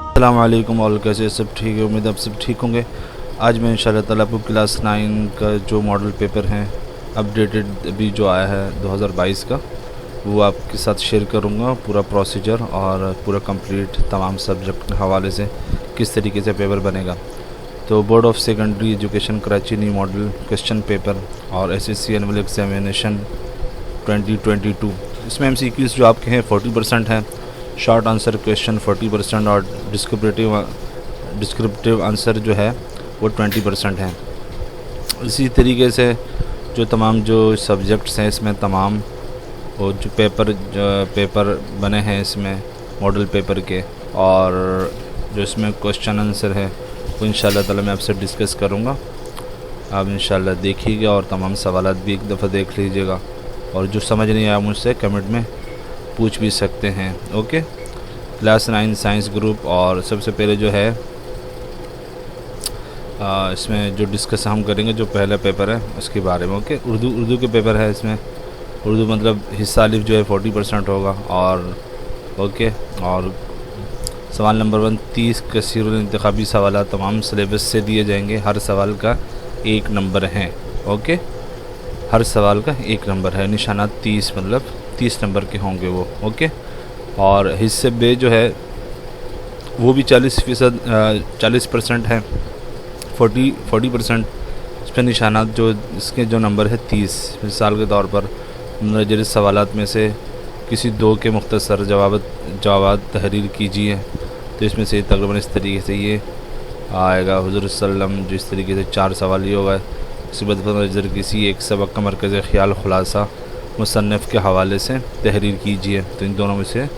अस्सलाम वालेकुम और कैसे सब ठीक है। उम्मीद आप सब ठीक होंगे। आज मैं इंशाल्लाह ताला आपको क्लास 9 का जो मॉडल पेपर हैं अपडेटेड अभी जो आया है 2022 का, वो आपके साथ शेयर करूँगा। पूरा प्रोसीजर और पूरा कंप्लीट तमाम सब्जेक्ट के हवाले से किस तरीके से पेपर बनेगा। तो board of secondary education Karachi new model question paper और एसएससी एनुअल एग्जामिनेशन 2022, इसमें MCQs जो आपके हैं 40% हैं, शॉर्ट आंसर क्वेश्चन 40% और डिस्क्रिप्टिव आंसर जो है वो 20% हैं। इसी तरीके से जो तमाम जो सब्जेक्ट्स हैं इसमें तमाम वो जो पेपर बने हैं इसमें मॉडल पेपर के, और जो इसमें क्वेश्चन आंसर है वो इंशाल्लाह ताला मैं आपसे डिस्कस करूँगा। आप इंशाल्लाह देखिएगा और तमाम सवालात भी एक दफ़ा देख लीजिएगा, और जो समझ नहीं आया मुझसे कमेंट में पूछ भी सकते हैं। Okay, class 9 science group. और सबसे पहले जो है इसमें जो डिस्कस हम करेंगे जो पहला पेपर है उसके बारे में। ओके, उर्दू के पेपर है। इसमें उर्दू मतलब हिस्सा अलिफ जो है 40% होगा। और ओके, और सवाल नंबर 1 30 कसीरुल इंतखाबी सवाल तमाम सिलेबस से दिए जाएंगे। हर सवाल का 1 नंबर है। ओके, हर सवाल का 1 नंबर है। निशानात 30 मतलब 30 नंबर के होंगे वो। ओके, और हिस्से बे जो है वो भी 40% है। 40% इस पर निशानात जो इसके जो नंबर है 30। मिसाल के तौर पर नजर सवालात में से किसी 2 के मुख्तसर जवाब तहरीर कीजिए, तो इसमें से तकरीबन इस तरीके से ये आएगा। हुज़ूर सल्लम जो इस तरीके से 4 सवाल ये होगा। इसी बद नज़र किसी एक सबक का मरकज़ ख्याल खुलासा मुसन्नफ़ के हवाले से तहरीर कीजिए, तो इन दोनों में से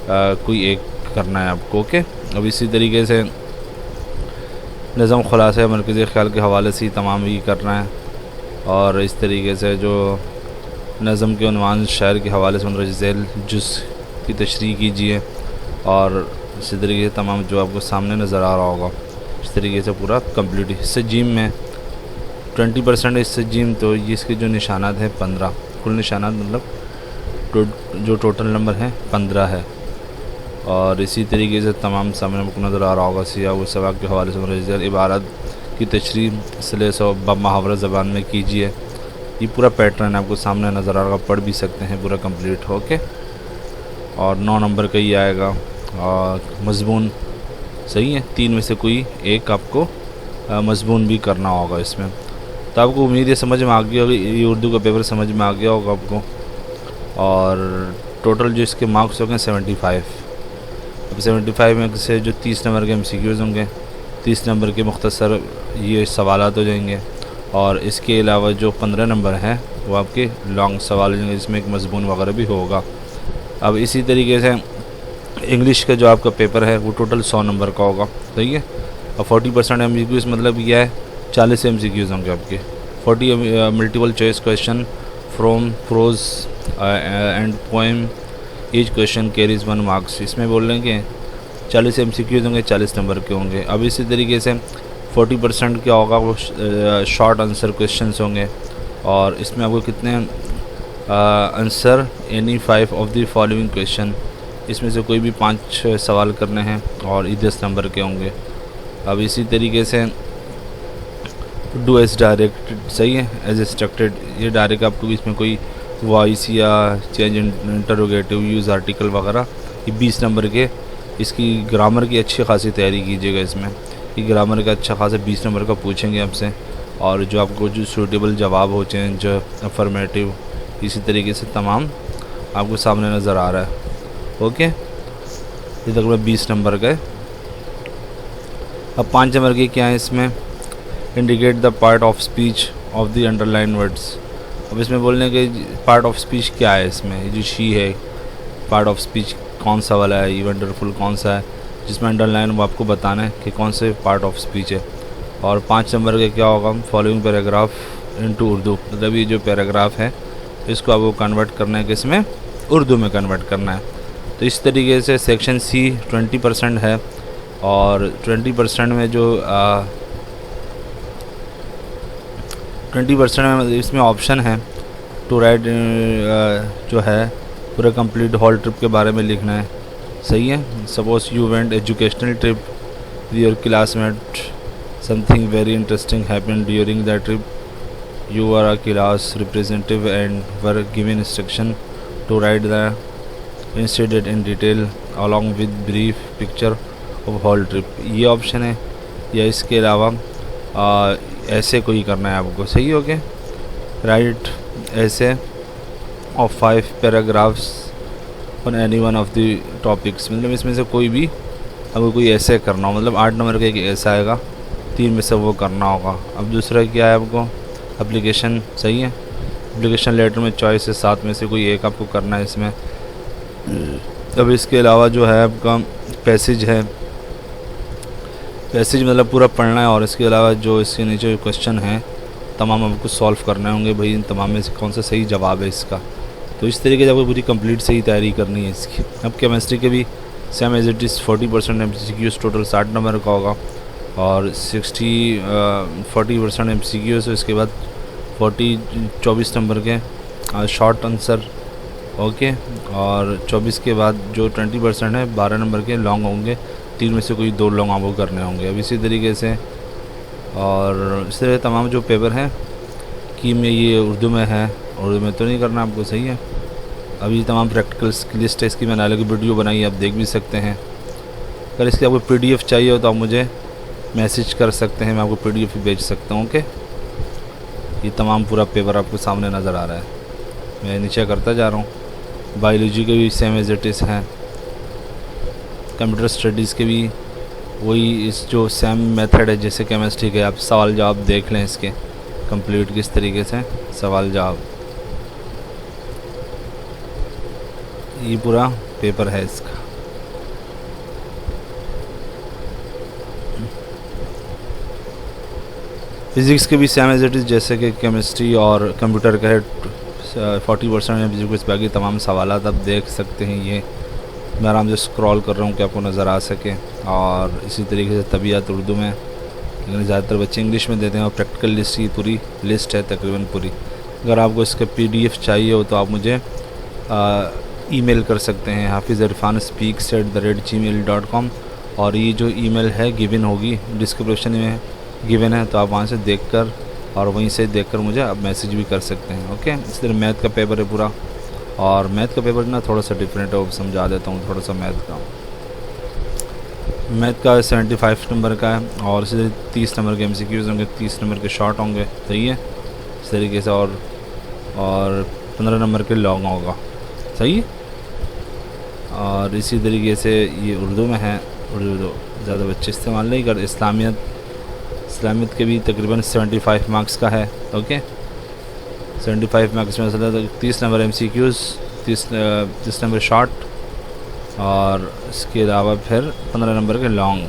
कोई एक करना है आपको। ओके, अब इसी तरीके से नज़म खुलासा मरकज़ ख्याल के हवाले से तमाम ही करना है। और इस तरीके से जो नज़म के उन्वान शायर के हवाले से झैल जुज़ की तशरीह कीजिए, और इसी तरीके से तमाम जो आपको सामने नज़र आ रहा होगा इस तरीके से पूरा कंप्लीट। हिस्से जीम में 20% हिस्से जीम, तो ये इसके जो निशानात हैं 15 कुल निशानात मतलब जो टोटल नंबर है 15 है। और इसी तरीके से तमाम सामने आपको नज़र आ रहा होगा सिया व सवाक के हवाले से इबारत की तशरीह सलेस और मुहावरा ज़बान में कीजिए। ये पूरा पैटर्न आपको सामने नज़र आ रहा होगा, पढ़ भी सकते हैं पूरा कंप्लीट हो के। और 9 नंबर का ही आएगा। और मज़मून सही है, 3 में से कोई एक आपको मज़मून भी करना होगा इसमें। तो आपको उम्मीद है समझ में आ गया होगी, ये उर्दू का पेपर समझ में आ गया होगा आपको। और टोटल जो इसके मार्क्स हो गए 75। अब 75 में से जो 30 नंबर के MCQs होंगे, 30 नंबर के मुख्तसर ये सवालात हो जाएंगे, और इसके अलावा जो 15 नंबर हैं वो आपके लॉन्ग सवाल हो जाएंगे, जिसमें एक मज़मून वगैरह भी होगा। अब इसी तरीके से इंग्लिश का जो आपका पेपर है वो टोटल 100 नंबर का होगा, सही है। और 40% MCQs मतलब यह है 40 MCQs होंगे आपके। 40 multiple choice question from prose and poem, each question carries 1 marks. इसमें बोल रहे हैं कि 40 MCQs होंगे, 40 नंबर के होंगे। अब इसी तरीके से 40% क्या होगा वो शॉर्ट आंसर क्वेश्चंस होंगे, और इसमें आपको कितने answer any 5 of the following question, इसमें से कोई भी 5 सवाल करने हैं, और ये 10 नंबर के होंगे। अब इसी तरीके से डू एज डायरेक्ट, सही है, एज इंस्ट्रक्टेड, ये डायरेक्ट आपको इसमें कोई वॉइस या चेंज इंटरोगेटिव यूज़ आर्टिकल वगैरह, ये 20 नंबर के। इसकी ग्रामर की अच्छी खासी तैयारी कीजिएगा इसमें, ये ग्रामर का अच्छा खासा 20 नंबर का पूछेंगे आपसे, और जो आपको जो सूटेबल जवाब हो चेंज अफर्मेटिव, इसी तरीके से तमाम आपको सामने नज़र आ रहा है। ओके, ये तकरीबन 20 नंबर का है। अब 5 नंबर के क्या है इसमें, indicate the part of speech of the underline words. अब इसमें बोलने के पार्ट ऑफ स्पीच क्या है, इसमें जो शी है पार्ट ऑफ स्पीच कौन सा वाला है, ये वंडरफुल कौन सा है, जिसमें अंडरलाइन वो आपको बताना है कि कौन से पार्ट ऑफ स्पीच है। और 5 नंबर के क्या होगा, फॉलोइंग पैराग्राफ इनटू उर्दू, मतलब ये जो पैराग्राफ है इसको आपको कन्वर्ट करना है कि इसमें उर्दू में कन्वर्ट करना है। तो इस तरीके से सेक्शन C 20% है, और 20% में जो 20% में इसमें ऑप्शन है टू राइट, जो है पूरा कंप्लीट हॉल ट्रिप के बारे में लिखना है। सही है। Suppose you went educational trip with your classmate, something very interesting happened during that trip, you are a class representative and were given instruction to write the incident in detail along with brief picture of whole trip। ये option है। या इसके अलावा ऐसे कोई करना है आपको। सही हो गया। राइट ऐसे of 5 paragraphs on any one of the topics, मतलब इसमें से कोई भी आपको कोई ऐसे करना हो, मतलब 8 नंबर का एक ऐसा आएगा, 3 में से वो करना होगा। अब दूसरा क्या है आपको, एप्लीकेशन। सही है। एप्लीकेशन लेटर में चॉइस है, 7 में से कोई एक आपको करना है इसमें। अब इसके अलावा जो है आपका पैसेज है, पैसेज मतलब पूरा पढ़ना है, और इसके अलावा जो इसके नीचे क्वेश्चन हैं तमाम आपको सॉल्व करने होंगे, भाई इन तमाम में से कौन सा सही जवाब है इसका। तो इस तरीके से आपको पूरी कंप्लीट सही तैयारी करनी है इसकी। अब केमिस्ट्री के भी same as it is 40% MCQs total 60 number का होगा, और 40% MCQs, इसके बाद 24 नंबर के शॉर्ट आंसर। ओके। और 24 के बाद जो 20% है 12 नंबर के लॉन्ग होंगे, 3 में से कोई 2 लॉन्ग आपको करने होंगे। अब इसी तरीके से और इस तरह तमाम जो पेपर हैं कि में ये उर्दू में है, उर्दू में तो नहीं करना आपको। सही है। अभी तमाम प्रैक्टिकल्स की लिस्ट है, इसकी मैंने अलग वीडियो बनाई है, आप देख भी सकते हैं। अगर इसकी आपको PDF चाहिए हो तो आप मुझे मैसेज कर सकते हैं, मैं आपको PDF भेज सकता हूँ। ओके। ये तमाम पूरा पेपर आपको सामने नज़र आ रहा है, मैं नीचे करता जा रहा हूँ। बायोलॉजी के भी सेम एज इट इज़ हैं, कंप्यूटर स्टडीज़ के भी वही इस जो सेम मेथड है जैसे केमिस्ट्री के। आप सवाल जवाब देख लें इसके कंप्लीट किस तरीके से सवाल जवाब, ये पूरा पेपर है इसका। फिज़िक्स के भी सेम एज इट इज़ जैसे कि केमिस्ट्री और कंप्यूटर का है, 40% है फिजिक्स, बाकी तमाम सवाल आप देख सकते हैं। ये मैं आराम से स्क्रॉल कर रहा हूँ कि आपको नज़र आ सके। और इसी तरीके से तबीयत उर्दू में, लेकिन ज़्यादातर बच्चे इंग्लिश में देते हैं। और प्रैक्टिकल लिस्ट की पूरी लिस्ट है तकरीबन पूरी। अगर आपको इसका PDF चाहिए हो तो आप मुझे ईमेल कर सकते हैं hafiz-irfan@speaks@gmail.com। और ये जो ईमेल है गिवन होगी, डिस्क्रिप्शन में गिवन है, तो आप वहाँ से देखकर और वहीं से देखकर मुझे आप मैसेज भी कर सकते हैं। ओके। इस तरह मैथ का पेपर है पूरा, और मैथ का पेपर ना थोड़ा सा डिफरेंट है, वो समझा देता हूँ थोड़ा सा। मैथ का 75 नंबर का है, और इसी तरह 30 नंबर के MCQs होंगे, 30 नंबर के शॉर्ट होंगे। सही है। इस तरीके से और 15 नंबर के लॉन्ग होगा। सही है। और इसी तरीके से ये उर्दू में है, उर्दू ज़्यादा बच्चे इस्तेमाल नहीं कर। इस्लामियत के भी तकरीबन 75 मार्क्स का है। ओके। 75 मार्क्स में तो 30 नंबर MCQs, 30 नंबर शॉर्ट, और इसके अलावा फिर 15 नंबर के लॉन्ग।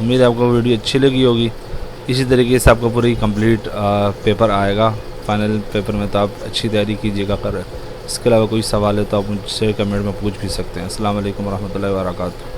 उम्मीद है आपको वीडियो अच्छी लगी होगी। इसी तरीके से आपका पूरी कंप्लीट पेपर आएगा फाइनल पेपर में, तो आप अच्छी तैयारी कीजिएगा। अगर इसके अलावा कोई सवाल है तो आप मुझसे कमेंट में पूछ भी सकते हैं। अस्सलाम वालेकुम रहमतुल्लाहि व बरकातहू।